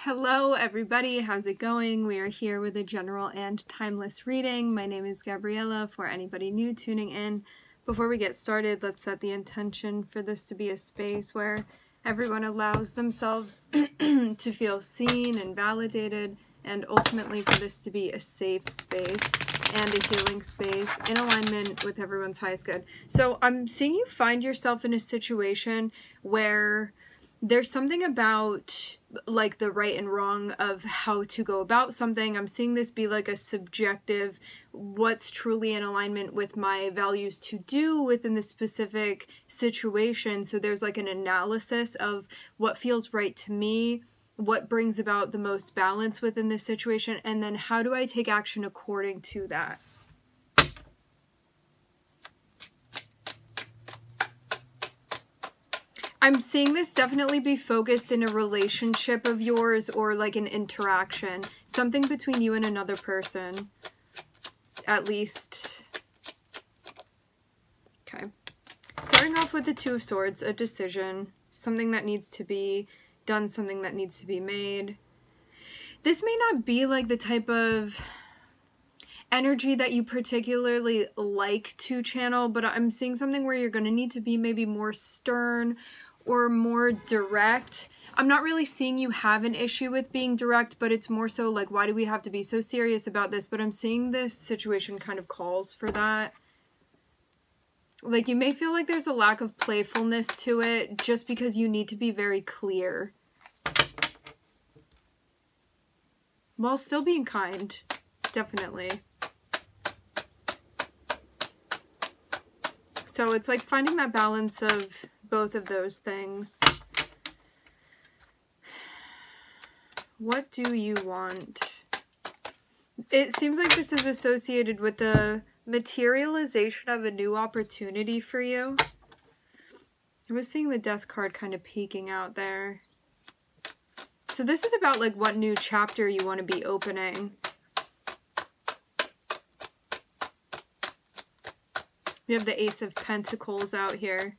Hello everybody, how's it going? We are here with a general and timeless reading. My name is Gabriella for anybody new tuning in. Before we get started, let's set the intention for this to be a space where everyone allows themselves to feel seen and validated, and ultimately for this to be a safe space and a healing space in alignment with everyone's highest good. So I'm seeing you find yourself in a situation where there's something about like the right and wrong of how to go about something. I'm seeing this be like a subjective, what's truly in alignment with my values to do within this specific situation. So there's like an analysis of what feels right to me, what brings about the most balance within this situation, and then how do I take action according to that. I'm seeing this definitely be focused in a relationship of yours or like an interaction. Something between you and another person. At least. Okay. Starting off with the Two of Swords, a decision. Something that needs to be done, something that needs to be made. This may not be like the type of energy that you particularly like to channel, but I'm seeing something where you're going to need to be maybe more stern or more direct. I'm not really seeing you have an issue with being direct, but it's more so like, why do we have to be so serious about this? But I'm seeing this situation kind of calls for that. Like, you may feel like there's a lack of playfulness to it just because you need to be very clear, while still being kind. Definitely. So it's like finding that balance of both of those things. What do you want? It seems like this is associated with the materialization of a new opportunity for you. I was seeing the Death card kind of peeking out there. So this is about like what new chapter you want to be opening. We have the Ace of Pentacles out here.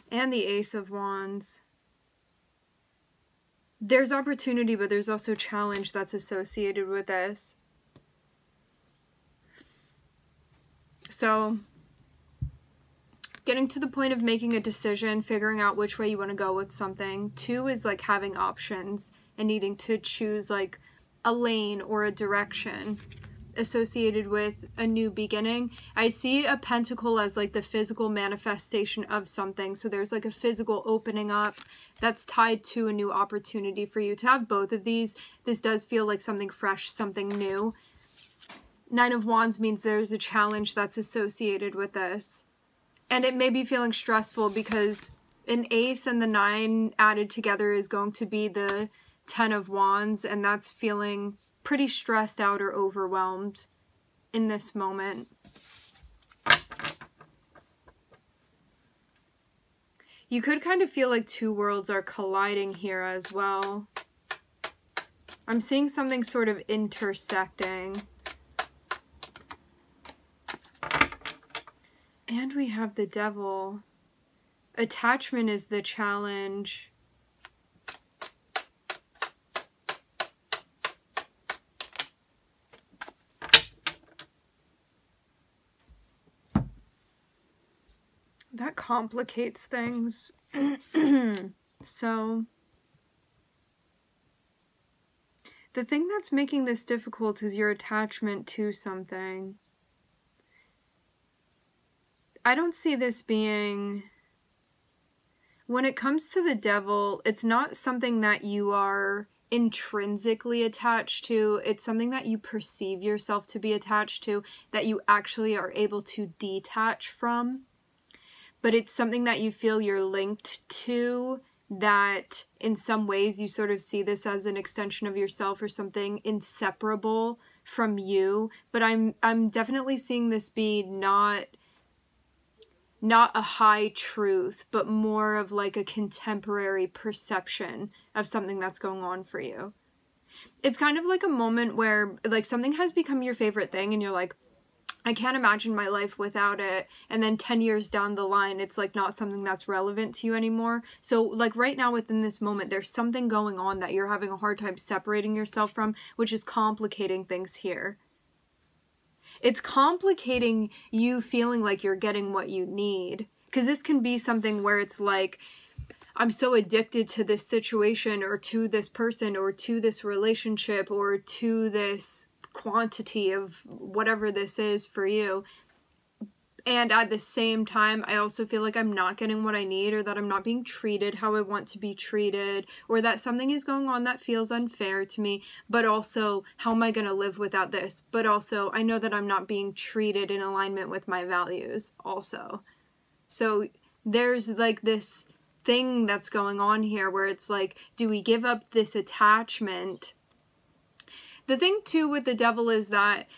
And the Ace of Wands. There's opportunity, but there's also challenge that's associated with this. So, getting to the point of making a decision, figuring out which way you want to go with something. 2 is like having options and needing to choose like a lane or a direction associated with a new beginning. I see a pentacle as like the physical manifestation of something. So there's like a physical opening up that's tied to a new opportunity for you. To have both of these, this does feel like something fresh, something new. 9 of Wands means there's a challenge that's associated with this. And it may be feeling stressful because an ace and the 9 added together is going to be the 10 of Wands, and that's feeling pretty stressed out or overwhelmed in this moment. You could kind of feel like two worlds are colliding here as well. I'm seeing something sort of intersecting. And we have the Devil. Attachment is the challenge. That complicates things. So, the thing that's making this difficult is your attachment to something. I don't see this being... When it comes to the Devil, it's not something that you are intrinsically attached to. It's something that you perceive yourself to be attached to, that you actually are able to detach from. But it's something that you feel you're linked to, that in some ways you sort of see this as an extension of yourself or something inseparable from you. But I'm definitely seeing this be not a high truth, but more of like a contemporary perception of something that's going on for you. It's kind of like a moment where like something has become your favorite thing and you're like, I can't imagine my life without it. And then 10 years down the line, it's like not something that's relevant to you anymore. So like right now within this moment, there's something going on that you're having a hard time separating yourself from, which is complicating things here. It's complicating you feeling like you're getting what you need. Because this can be something where it's like, I'm so addicted to this situation or to this person or to this relationship or to this quantity of whatever this is for you. And at the same time, I also feel like I'm not getting what I need, or that I'm not being treated how I want to be treated, or that something is going on that feels unfair to me, but also, how am I going to live without this? But also, I know that I'm not being treated in alignment with my values also. So there's like this thing that's going on here where it's like, do we give up this attachment? The thing too with the devil is that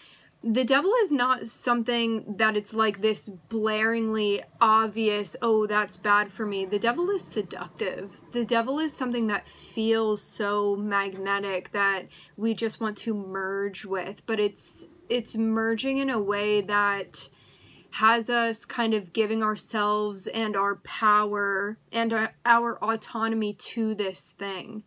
the devil is not something that it's like this blaringly obvious, oh, that's bad for me. The devil is seductive. The devil is something that feels so magnetic that we just want to merge with, but it's merging in a way that has us kind of giving ourselves and our power and our autonomy to this thing.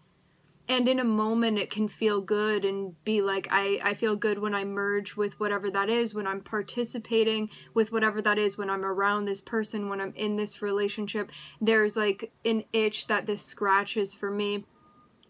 And in a moment, it can feel good and be like, I feel good when I merge with whatever that is, when I'm participating with whatever that is, when I'm around this person, when I'm in this relationship. There's like an itch that this scratches for me.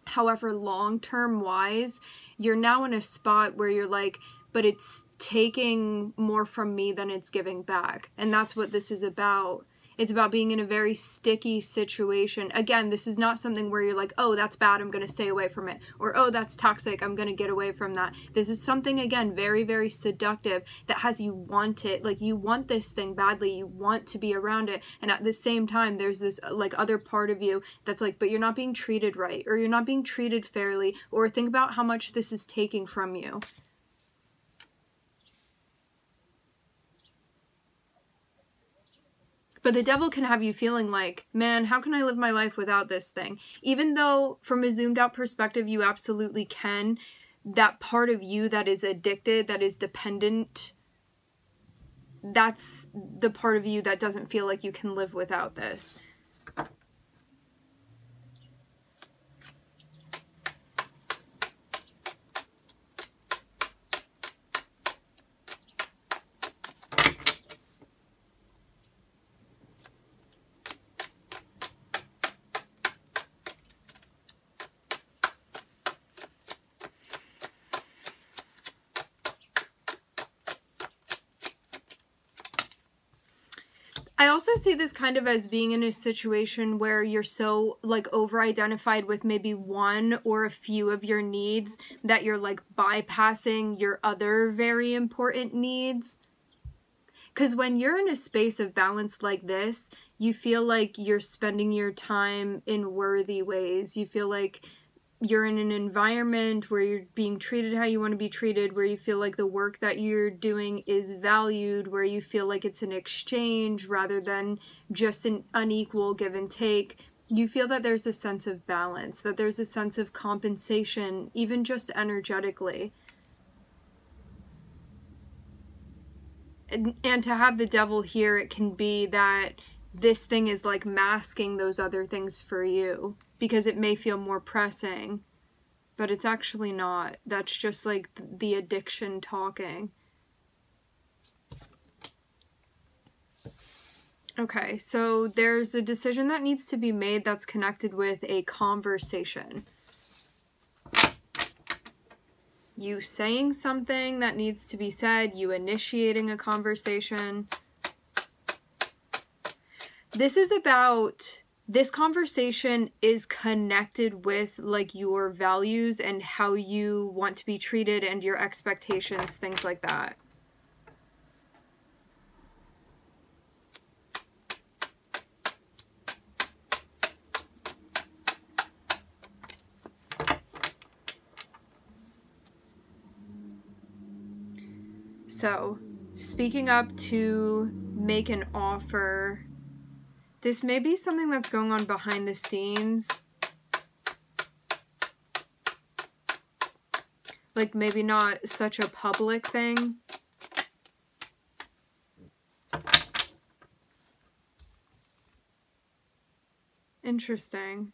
However, long-term wise, you're now in a spot where you're like, but it's taking more from me than it's giving back. And that's what this is about. It's about being in a very sticky situation. Again, this is not something where you're like, oh, that's bad, I'm going to stay away from it. Or, oh, that's toxic, I'm going to get away from that. This is something, again, very, very seductive that has you want it. Like, you want this thing badly. You want to be around it. And at the same time, there's this, like, other part of you that's like, but you're not being treated right. Or you're not being treated fairly. Or think about how much this is taking from you. But the devil can have you feeling like, man, how can I live my life without this thing? Even though from a zoomed out perspective, you absolutely can, that part of you that is addicted, that is dependent, that's the part of you that doesn't feel like you can live without this. I also see this kind of as being in a situation where you're so like over-identified with maybe one or a few of your needs that you're like bypassing your other very important needs. Because when you're in a space of balance like this, you feel like you're spending your time in worthy ways. You feel like you're in an environment where you're being treated how you want to be treated, where you feel like the work that you're doing is valued, where you feel like it's an exchange rather than just an unequal give and take. You feel that there's a sense of balance, that there's a sense of compensation, even just energetically. And to have the devil here, it can be that this thing is like masking those other things for you because it may feel more pressing, but it's actually not. That's just like the addiction talking. Okay, so there's a decision that needs to be made that's connected with a conversation. You saying something that needs to be said, you initiating a conversation. This is about, this conversation is connected with like your values and how you want to be treated and your expectations, things like that. So, speaking up to make an offer. This may be something that's going on behind the scenes. Like maybe not such a public thing. Interesting.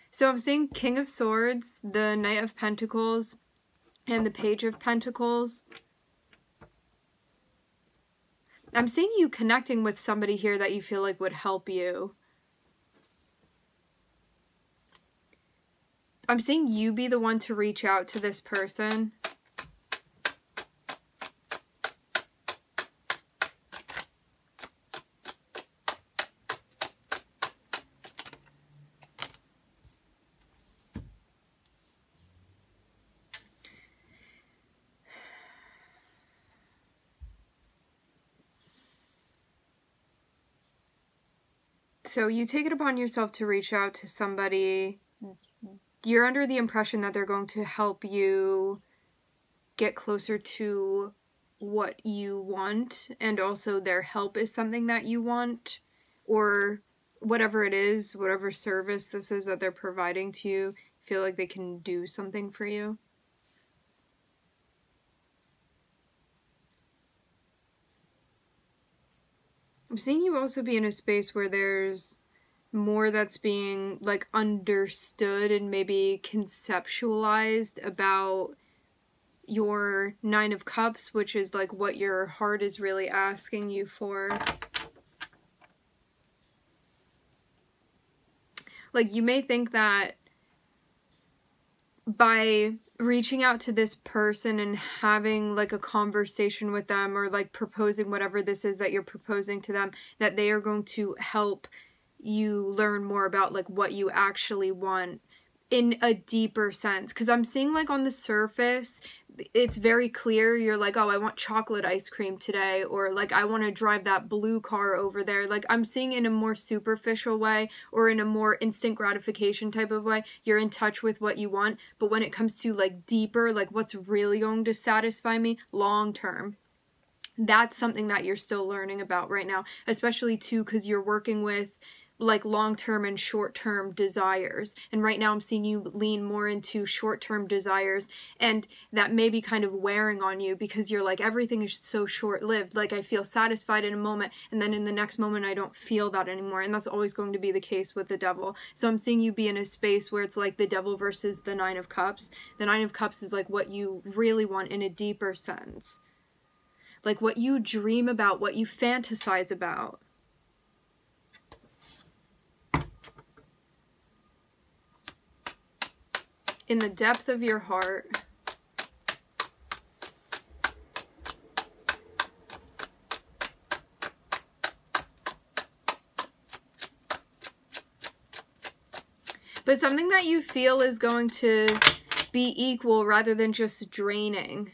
So I'm seeing King of Swords, the Knight of Pentacles, and the Page of Pentacles. I'm seeing you connecting with somebody here that you feel like would help you. I'm seeing you be the one to reach out to this person. So you take it upon yourself to reach out to somebody. You're under the impression that they're going to help you get closer to what you want, and also their help is something that you want, or whatever it is, whatever service this is that they're providing to you, feel like they can do something for you. I'm seeing you also be in a space where there's more that's being like understood and maybe conceptualized about your Nine of Cups, which is like what your heart is really asking you for. Like you may think that by reaching out to this person and having like a conversation with them, or like proposing whatever this is that you're proposing to them, that they are going to help you learn more about like what you actually want in a deeper sense. Because I'm seeing like on the surface it's very clear, you're like, oh, I want chocolate ice cream today, or like I want to drive that blue car over there. Like I'm seeing in a more superficial way, or in a more instant gratification type of way, you're in touch with what you want. But when it comes to like deeper, like what's really going to satisfy me long term, that's something that you're still learning about right now, especially too because you're working with like long-term and short-term desires. And right now I'm seeing you lean more into short-term desires, and that may be kind of wearing on you because you're like, everything is so short-lived. Like I feel satisfied in a moment, and then in the next moment I don't feel that anymore. And that's always going to be the case with the Devil. So I'm seeing you be in a space where it's like the Devil versus the Nine of Cups. The Nine of Cups is like what you really want in a deeper sense. Like what you dream about, what you fantasize about. In the depth of your heart. But something that you feel is going to be equal rather than just draining.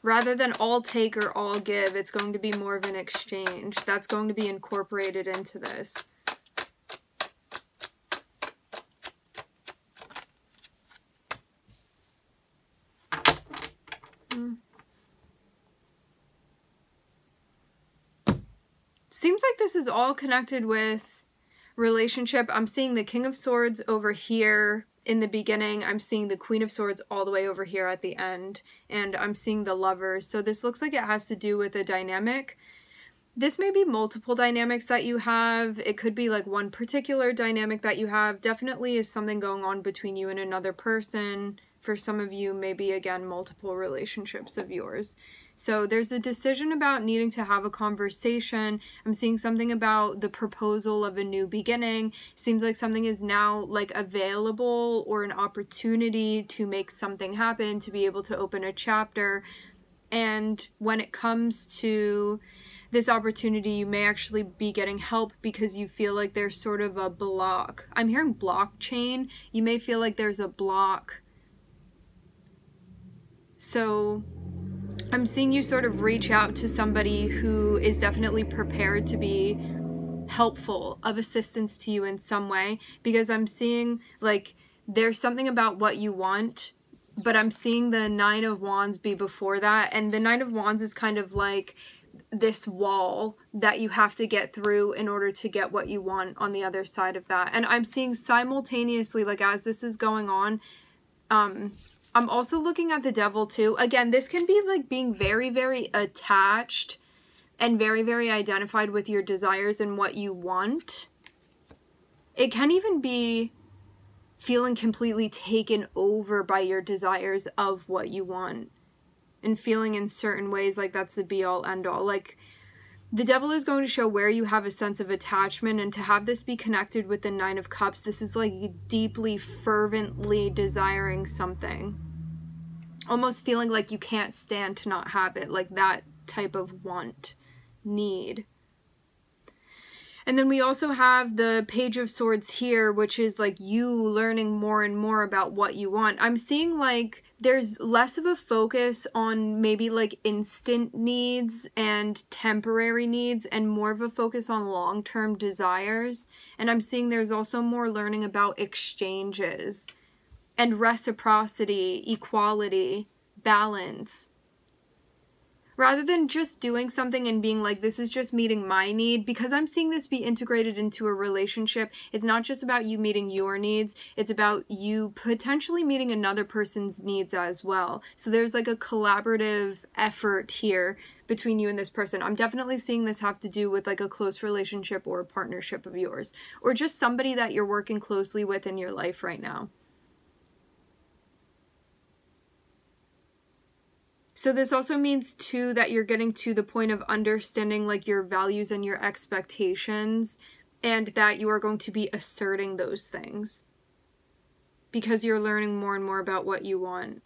Rather than all take or all give, it's going to be more of an exchange. That's going to be incorporated into this. Seems like this is all connected with relationship. I'm seeing the King of Swords over here in the beginning. I'm seeing the Queen of Swords all the way over here at the end. And I'm seeing the Lovers. So this looks like it has to do with a dynamic. This may be multiple dynamics that you have. It could be like one particular dynamic that you have. Definitely is something going on between you and another person. For some of you, maybe again, multiple relationships of yours. So there's a decision about needing to have a conversation. I'm seeing something about the proposal of a new beginning. Seems like something is now like available, or an opportunity to make something happen, to be able to open a chapter. And when it comes to this opportunity, you may actually be getting help because you feel like there's sort of a block. I'm hearing blockchain. You may feel like there's a block. So I'm seeing you sort of reach out to somebody who is definitely prepared to be helpful, of assistance to you in some way, because I'm seeing like there's something about what you want, but I'm seeing the Nine of Wands be before that, and the Nine of Wands is kind of like this wall that you have to get through in order to get what you want on the other side of that. And I'm seeing simultaneously, like as this is going on, I'm also looking at the Devil too. Again, this can be like being very, very attached, and very, very identified with your desires and what you want. It can even be feeling completely taken over by your desires of what you want, and feeling in certain ways like that's the be-all end-all. Like, the Devil is going to show where you have a sense of attachment, and to have this be connected with the Nine of Cups, this is like deeply, fervently desiring something. Almost feeling like you can't stand to not have it, like that type of want, need. And then we also have the Page of Swords here, which is like you learning more and more about what you want. I'm seeing like there's less of a focus on maybe like instant needs and temporary needs, and more of a focus on long-term desires. And I'm seeing there's also more learning about exchanges and reciprocity, equality, balance. Rather than just doing something and being like, this is just meeting my need, because I'm seeing this be integrated into a relationship. It's not just about you meeting your needs, it's about you potentially meeting another person's needs as well. So there's like a collaborative effort here between you and this person. I'm definitely seeing this have to do with like a close relationship or a partnership of yours, or just somebody that you're working closely with in your life right now. So this also means too that you're getting to the point of understanding like your values and your expectations, and that you are going to be asserting those things because you're learning more and more about what you want.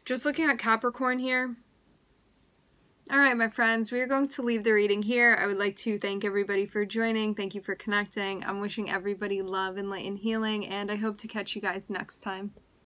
Just looking at Capricorn here. All right, my friends, we are going to leave the reading here. I would like to thank everybody for joining. Thank you for connecting. I'm wishing everybody love and light and healing, and I hope to catch you guys next time.